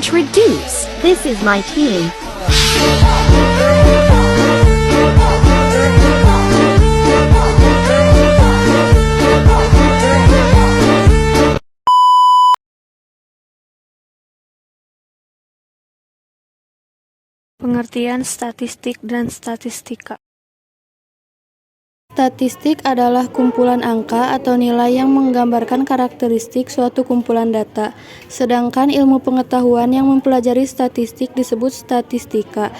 Introduce. This is my team. Pengertian statistik dan statistika. Statistik adalah kumpulan angka atau nilai yang menggambarkan karakteristik suatu kumpulan data. Sedangkan ilmu pengetahuan yang mempelajari statistik disebut statistika.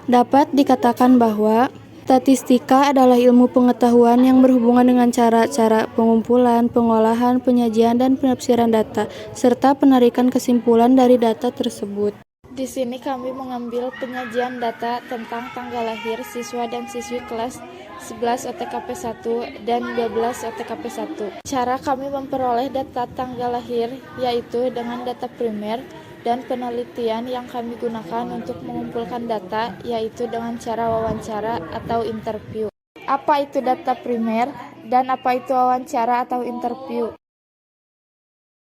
Dapat dikatakan bahwa statistika adalah ilmu pengetahuan yang berhubungan dengan cara-cara pengumpulan, pengolahan, penyajian, dan penafsiran data, serta penarikan kesimpulan dari data tersebut. Di sini kami mengambil penyajian data tentang tanggal lahir siswa dan siswi kelas 11 OTKP 1 dan 12 OTKP 1. Cara kami memperoleh data tanggal lahir yaitu dengan data primer dan penelitian yang kami gunakan untuk mengumpulkan data yaitu dengan cara wawancara atau interview. Apa itu data primer dan apa itu wawancara atau interview?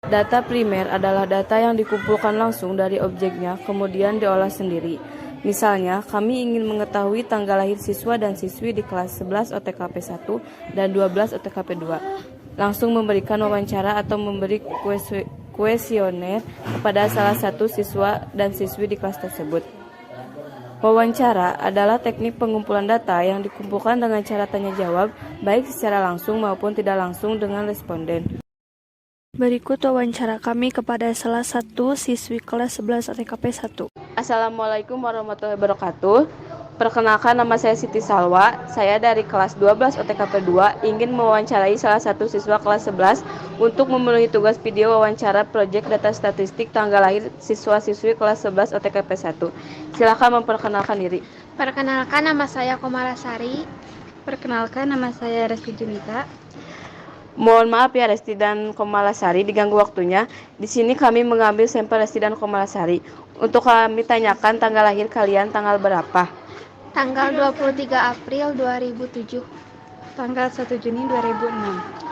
Data primer adalah data yang dikumpulkan langsung dari objeknya, kemudian diolah sendiri. Misalnya, kami ingin mengetahui tanggal lahir siswa dan siswi di kelas 11 OTKP 1 dan 12 OTKP 2. Langsung memberikan wawancara atau memberi kuesioner kepada salah satu siswa dan siswi di kelas tersebut. Wawancara adalah teknik pengumpulan data yang dikumpulkan dengan cara tanya jawab, baik secara langsung maupun tidak langsung dengan responden. Berikut wawancara kami kepada salah satu siswi kelas 11 OTKP 1. Assalamualaikum warahmatullahi wabarakatuh. Perkenalkan, nama saya Siti Salwa. Saya dari kelas 12 OTKP 2 ingin mewawancarai salah satu siswa kelas 11 untuk memenuhi tugas video wawancara proyek data statistik tanggal lahir siswa-siswi kelas 11 OTKP 1. Silakan memperkenalkan diri. Perkenalkan, nama saya Komalasari. Perkenalkan, nama saya Resti Junita. Mohon maaf ya Resti dan Komalasari diganggu waktunya. Di sini kami mengambil sampel Resti dan Komalasari. Untuk kami tanyakan tanggal lahir kalian tanggal berapa? Tanggal 23 April 2007. Tanggal 1 Juni 2006.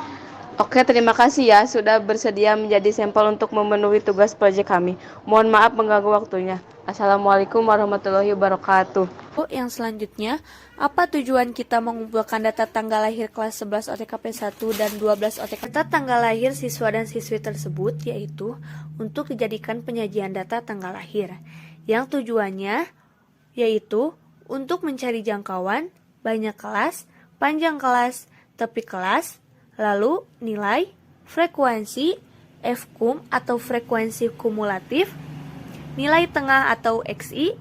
Oke, terima kasih ya sudah bersedia menjadi sampel untuk memenuhi tugas proyek kami. Mohon maaf mengganggu waktunya. Assalamualaikum warahmatullahi wabarakatuh. Yang selanjutnya, apa tujuan kita mengumpulkan data tanggal lahir kelas 11 OTKP 1 dan 12 OTKP? Data tanggal lahir siswa dan siswi tersebut yaitu untuk dijadikan penyajian data tanggal lahir. Yang tujuannya yaitu untuk mencari jangkauan, banyak kelas, panjang kelas, tepi kelas, lalu nilai, frekuensi, FKUM atau frekuensi kumulatif, nilai tengah atau XI,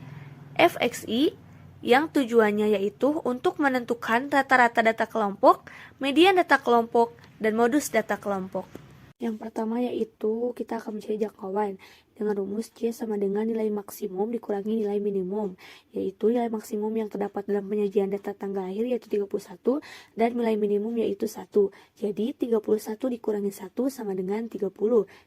FXI, yang tujuannya yaitu untuk menentukan rata-rata data kelompok, median data kelompok, dan modus data kelompok. Yang pertama yaitu kita akan mencari jangkauan dengan rumus C sama dengan nilai maksimum dikurangi nilai minimum, yaitu nilai maksimum yang terdapat dalam penyajian data tanggal lahir yaitu 31 dan nilai minimum yaitu 1. Jadi 31 dikurangi 1 sama dengan 30.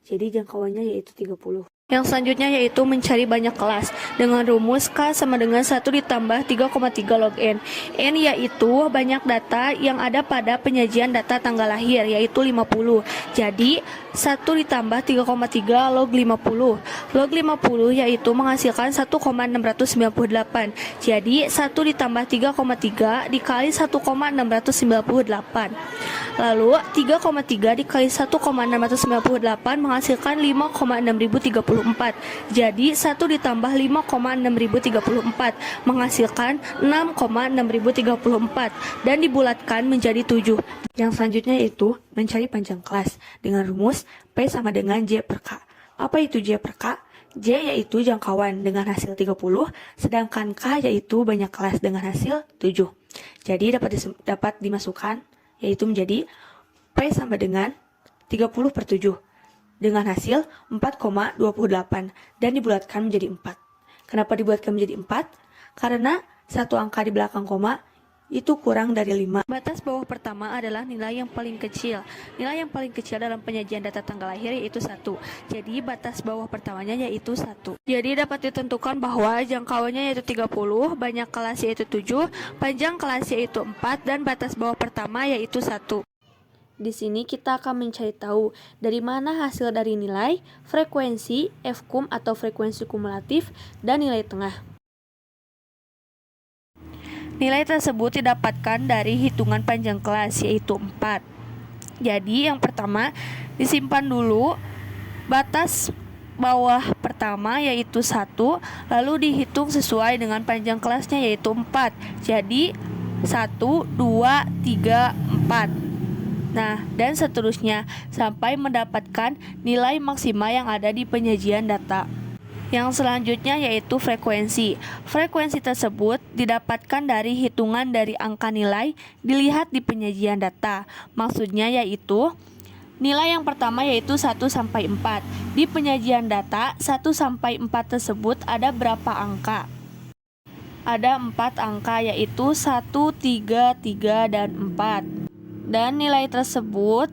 Jadi jangkauannya yaitu 30. Yang selanjutnya yaitu mencari banyak kelas dengan rumus K sama dengan 1 ditambah 3,3 log N. N yaitu banyak data yang ada pada penyajian data tanggal lahir yaitu 50. Jadi 1 ditambah 3,3 log 50. Log 50 yaitu menghasilkan 1,698. Jadi 1 ditambah 3,3 dikali 1,698. Lalu 3,3 dikali 1,698 menghasilkan 5,6034. Jadi 1 ditambah 5,6034 menghasilkan 6,6034 dan dibulatkan menjadi 7. Yang selanjutnya yaitu mencari panjang kelas dengan rumus P sama dengan J per K. Apa itu J per K? J yaitu jangkauan dengan hasil 30, sedangkan K yaitu banyak kelas dengan hasil 7. Jadi dapat dimasukkan yaitu menjadi P sama dengan 30 per 7 dengan hasil 4,28 dan dibulatkan menjadi 4. Kenapa dibulatkan menjadi 4? Karena satu angka di belakang koma itu kurang dari 5. Batas bawah pertama adalah nilai yang paling kecil. Nilai yang paling kecil dalam penyajian data tanggal lahir yaitu 1. Jadi batas bawah pertamanya yaitu 1. Jadi dapat ditentukan bahwa jangkauannya yaitu 30, banyak kelas yaitu 7, panjang kelas yaitu 4, dan batas bawah pertama yaitu 1. Di sini kita akan mencari tahu dari mana hasil dari nilai, frekuensi, F-cum atau frekuensi kumulatif, dan nilai tengah. Nilai tersebut didapatkan dari hitungan panjang kelas, yaitu 4. Jadi yang pertama, disimpan dulu batas bawah pertama yaitu 1, lalu dihitung sesuai dengan panjang kelasnya yaitu 4. Jadi 1, 2, 3, 4. Nah, dan seterusnya sampai mendapatkan nilai maksimal yang ada di penyajian data. Yang selanjutnya yaitu frekuensi. Frekuensi tersebut didapatkan dari hitungan dari angka nilai dilihat di penyajian data. Maksudnya yaitu nilai yang pertama yaitu 1 sampai 4. Di penyajian data 1 sampai 4 tersebut ada berapa angka? Ada 4 angka yaitu 1, 3, 3, dan 4. Dan nilai tersebut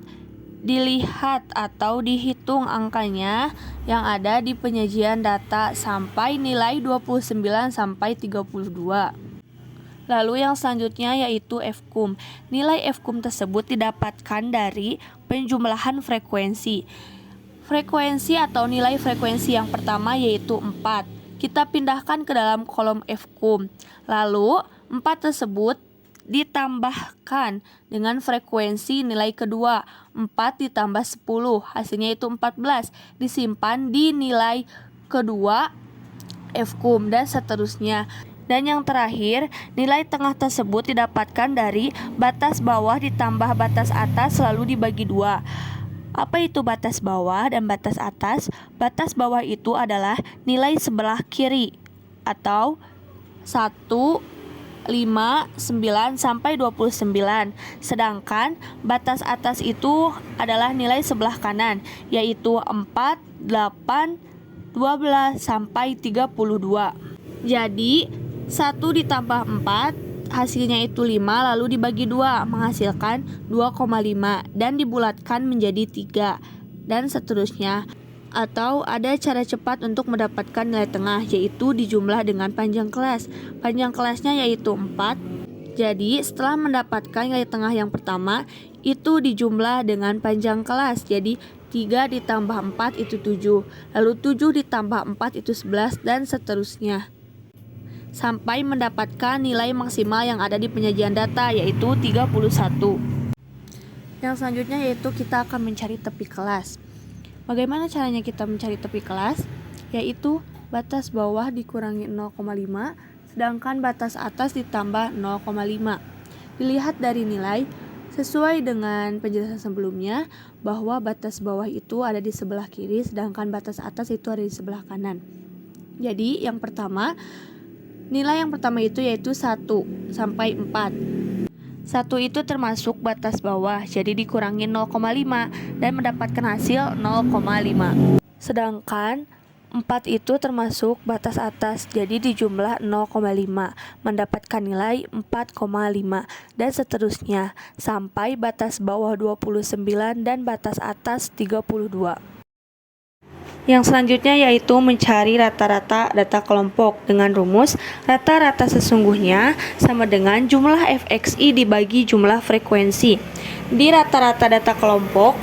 dilihat atau dihitung angkanya yang ada di penyajian data sampai nilai 29 sampai 32. Lalu yang selanjutnya yaitu F-cum. Nilai F-cum tersebut didapatkan dari penjumlahan frekuensi. Frekuensi atau nilai frekuensi yang pertama yaitu 4. Kita pindahkan ke dalam kolom F-cum. Lalu 4 tersebut ditambahkan dengan frekuensi nilai kedua 4 ditambah 10, hasilnya itu 14, disimpan di nilai kedua F-cum dan seterusnya. Dan yang terakhir, nilai tengah tersebut didapatkan dari batas bawah ditambah batas atas lalu dibagi 2. Apa itu batas bawah dan batas atas? Batas bawah itu adalah nilai sebelah kiri atau 1, 5, 9, sampai 29. Sedangkan batas atas itu adalah nilai sebelah kanan, yaitu 4, 8, 12, sampai 32. Jadi 1 ditambah 4 hasilnya itu 5 lalu dibagi 2 menghasilkan 2,5 dan dibulatkan menjadi 3 dan seterusnya. Atau ada cara cepat untuk mendapatkan nilai tengah yaitu dijumlah dengan panjang kelas. Panjang kelasnya yaitu 4. Jadi setelah mendapatkan nilai tengah yang pertama itu dijumlah dengan panjang kelas. Jadi 3 ditambah 4 itu 7. Lalu 7 ditambah 4 itu 11 dan seterusnya. Sampai mendapatkan nilai maksimal yang ada di penyajian data yaitu 31. Yang selanjutnya yaitu kita akan mencari tepi kelas. Bagaimana caranya kita mencari tepi kelas? Yaitu batas bawah dikurangi 0,5 sedangkan batas atas ditambah 0,5. Dilihat dari nilai sesuai dengan penjelasan sebelumnya bahwa batas bawah itu ada di sebelah kiri sedangkan batas atas itu ada di sebelah kanan. Jadi yang pertama, nilai yang pertama itu yaitu 1 sampai 4. 1 itu termasuk batas bawah, jadi dikurangi 0,5 dan mendapatkan hasil 0,5. Sedangkan 4 itu termasuk batas atas, jadi dijumlah 0,5, mendapatkan nilai 4,5 dan seterusnya sampai batas bawah 29 dan batas atas 32. Yang selanjutnya yaitu mencari rata-rata data kelompok dengan rumus rata-rata sesungguhnya sama dengan jumlah fxi dibagi jumlah frekuensi. Di rata-rata data kelompok,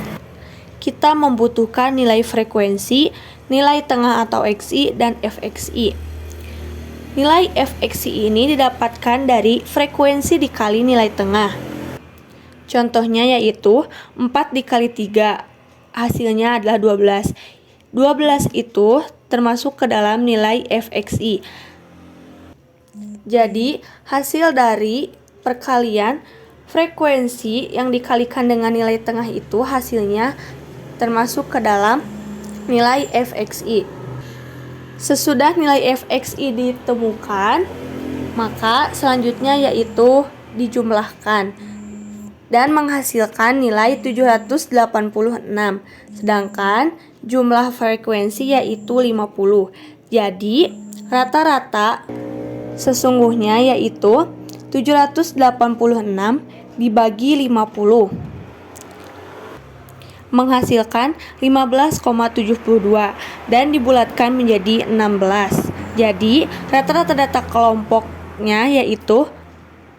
kita membutuhkan nilai frekuensi, nilai tengah atau xi, dan fxi. Nilai fxi ini didapatkan dari frekuensi dikali nilai tengah. Contohnya yaitu 4 dikali 3, hasilnya adalah 12. 12 itu termasuk ke dalam nilai fxi. Jadi hasil dari perkalian frekuensi yang dikalikan dengan nilai tengah itu hasilnya termasuk ke dalam nilai fxi. Sesudah nilai fxi ditemukan, maka selanjutnya yaitu dijumlahkan dan menghasilkan nilai 786. Sedangkan jumlah frekuensi yaitu 50. Jadi rata-rata sesungguhnya yaitu 786 dibagi 50 menghasilkan 15,72 dan dibulatkan menjadi 16. Jadi rata-rata data kelompoknya yaitu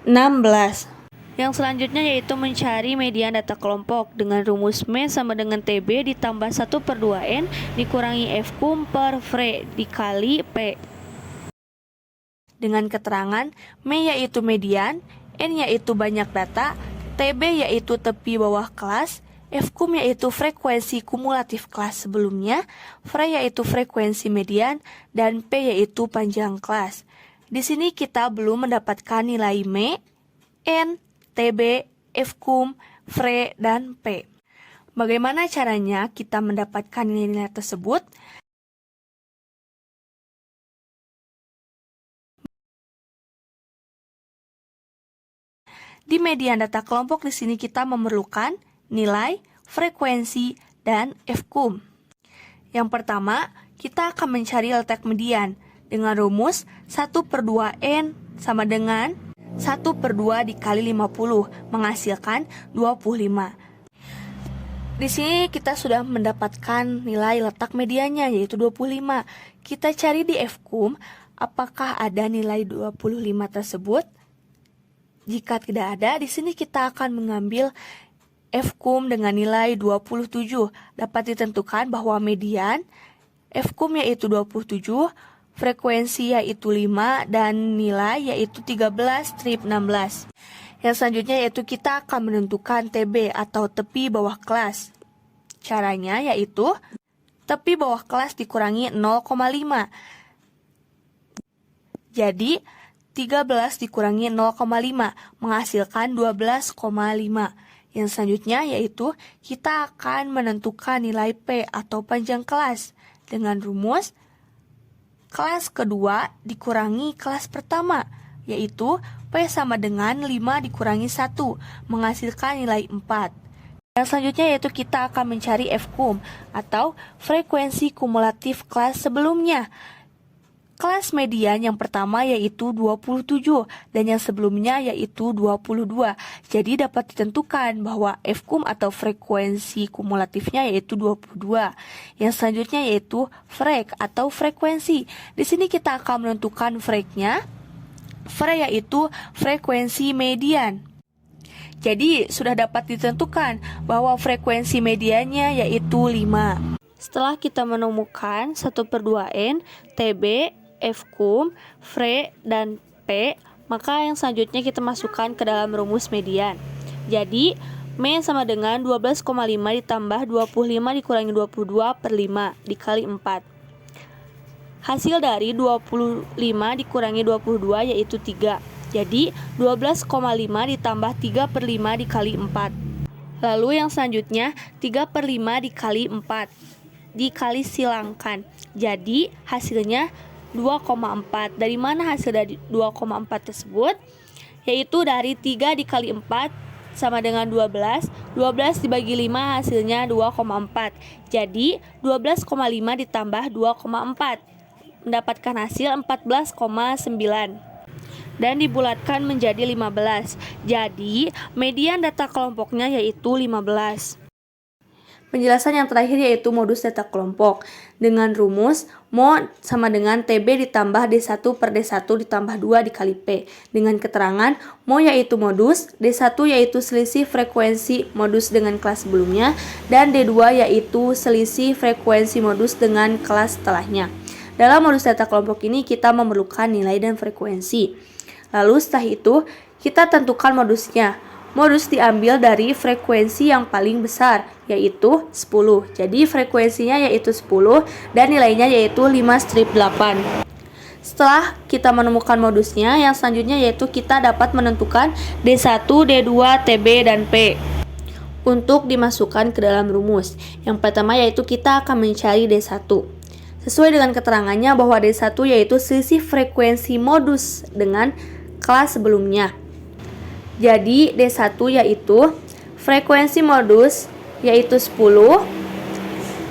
16. Yang selanjutnya yaitu mencari median data kelompok dengan rumus M sama dengan TB ditambah 1/2N dikurangi F-kum per Fre dikali P. Dengan keterangan M yaitu median, N yaitu banyak data, TB yaitu tepi bawah kelas, F-kum yaitu frekuensi kumulatif kelas sebelumnya, Fre yaitu frekuensi median, dan P yaitu panjang kelas. Di sini kita belum mendapatkan nilai M, N, TB, F-kum, Fre, dan P. Bagaimana caranya kita mendapatkan nilai-nilai tersebut? Di median data kelompok di sini kita memerlukan nilai, frekuensi, dan F-kum. Yang pertama, kita akan mencari letak median dengan rumus 1/2N sama dengan 1/2 dikali 50 menghasilkan 25. Di sini kita sudah mendapatkan nilai letak mediannya yaitu 25. Kita cari di F-kum apakah ada nilai 25 tersebut. Jika tidak ada, di sini kita akan mengambil F-kum dengan nilai 27. Dapat ditentukan bahwa median F-kum yaitu 27, frekuensi yaitu 5, dan nilai yaitu 13/16. Yang selanjutnya yaitu kita akan menentukan TB atau tepi bawah kelas. Caranya yaitu tepi bawah kelas dikurangi 0,5. Jadi 13 dikurangi 0,5 menghasilkan 12,5. Yang selanjutnya yaitu kita akan menentukan nilai P atau panjang kelas dengan rumus kelas kedua dikurangi kelas pertama, yaitu P sama dengan 5 dikurangi 1, menghasilkan nilai 4. Yang selanjutnya yaitu kita akan mencari F-kum atau frekuensi kumulatif kelas sebelumnya. Kelas median yang pertama yaitu 27 dan yang sebelumnya yaitu 22. Jadi dapat ditentukan bahwa F-kum atau frekuensi kumulatifnya yaitu 22. Yang selanjutnya yaitu frek atau frekuensi. Di sini kita akan menentukan freknya. Fre yaitu frekuensi median. Jadi sudah dapat ditentukan bahwa frekuensi mediannya yaitu 5. Setelah kita menemukan 1/2N, TB, F-kum, Fre, dan P, maka yang selanjutnya kita masukkan ke dalam rumus median. Jadi, M sama dengan 12,5 ditambah 25 dikurangi 22/5 dikali 4. Hasil dari 25 dikurangi 22 yaitu 3. Jadi, 12,5 ditambah 3/5 dikali 4. Lalu yang selanjutnya, 3/5 dikali 4 dikali silangkan. Jadi, hasilnya 2,4. Dari mana hasil dari 2,4 tersebut? Yaitu dari 3 dikali 4 sama dengan 12. 12 dibagi 5 hasilnya 2,4. Jadi 12,5 ditambah 2,4 mendapatkan hasil 14,9 dan dibulatkan menjadi 15. Jadi median data kelompoknya yaitu 15. Penjelasan yang terakhir yaitu modus data kelompok dengan rumus Mo sama dengan TB ditambah D1 per D1 ditambah 2 dikali P. Dengan keterangan Mo yaitu modus, D1 yaitu selisih frekuensi modus dengan kelas sebelumnya, dan D2 yaitu selisih frekuensi modus dengan kelas setelahnya. Dalam modus data kelompok ini kita memerlukan nilai dan frekuensi. Lalu setelah itu kita tentukan modusnya. Modus diambil dari frekuensi yang paling besar, yaitu 10. Jadi frekuensinya yaitu 10 dan nilainya yaitu 5/8. Setelah kita menemukan modusnya, yang selanjutnya yaitu kita dapat menentukan D1, D2, TB, dan P untuk dimasukkan ke dalam rumus. Yang pertama yaitu kita akan mencari D1. Sesuai dengan keterangannya bahwa D1 yaitu selisih frekuensi modus dengan kelas sebelumnya. Jadi D1 yaitu frekuensi modus yaitu 10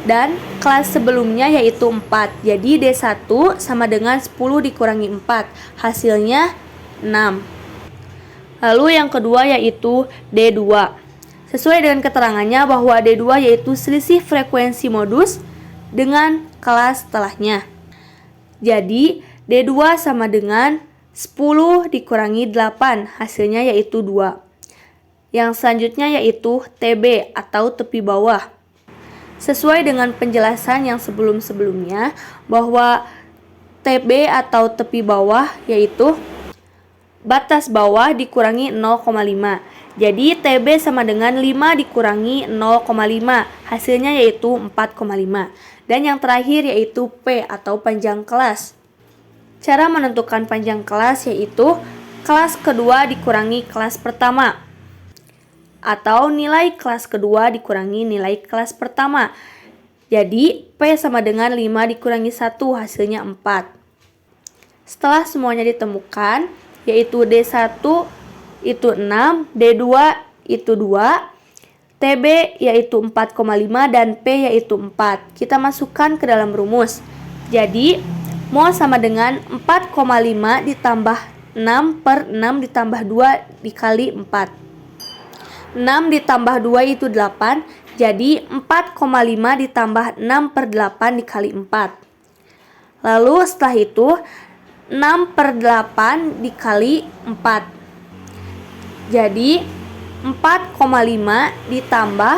dan kelas sebelumnya yaitu 4. Jadi D1 sama dengan 10 dikurangi 4, hasilnya 6. Lalu yang kedua yaitu D2. Sesuai dengan keterangannya bahwa D2 yaitu selisih frekuensi modus dengan kelas setelahnya. Jadi D2 sama dengan 10 dikurangi 8, hasilnya yaitu 2. Yang selanjutnya yaitu TB atau tepi bawah. Sesuai dengan penjelasan yang sebelum-sebelumnya bahwa TB atau tepi bawah yaitu batas bawah dikurangi 0,5. Jadi TB sama dengan 5 dikurangi 0,5. Hasilnya yaitu 4,5. Dan yang terakhir yaitu P atau panjang kelas. Cara menentukan panjang kelas yaitu kelas kedua dikurangi kelas pertama, atau nilai kelas kedua dikurangi nilai kelas pertama. Jadi P sama dengan 5 dikurangi 1, hasilnya 4. Setelah semuanya ditemukan, yaitu D1 itu 6, D2 itu 2, TB yaitu 4,5 dan P yaitu 4. Kita masukkan ke dalam rumus. Jadi mol sama dengan 4,5 ditambah 6 per 6 ditambah 2 dikali 4. 6 ditambah 2 itu 8, jadi 4,5 ditambah 6 per 8 dikali 4. Lalu setelah itu 6 per 8 dikali 4. Jadi 4,5 ditambah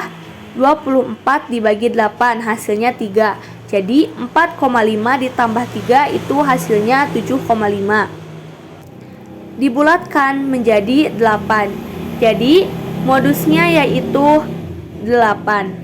24 dibagi 8, hasilnya 3. Jadi 4,5 ditambah 3 itu hasilnya 7,5. Dibulatkan menjadi 8. Jadi modusnya yaitu 8.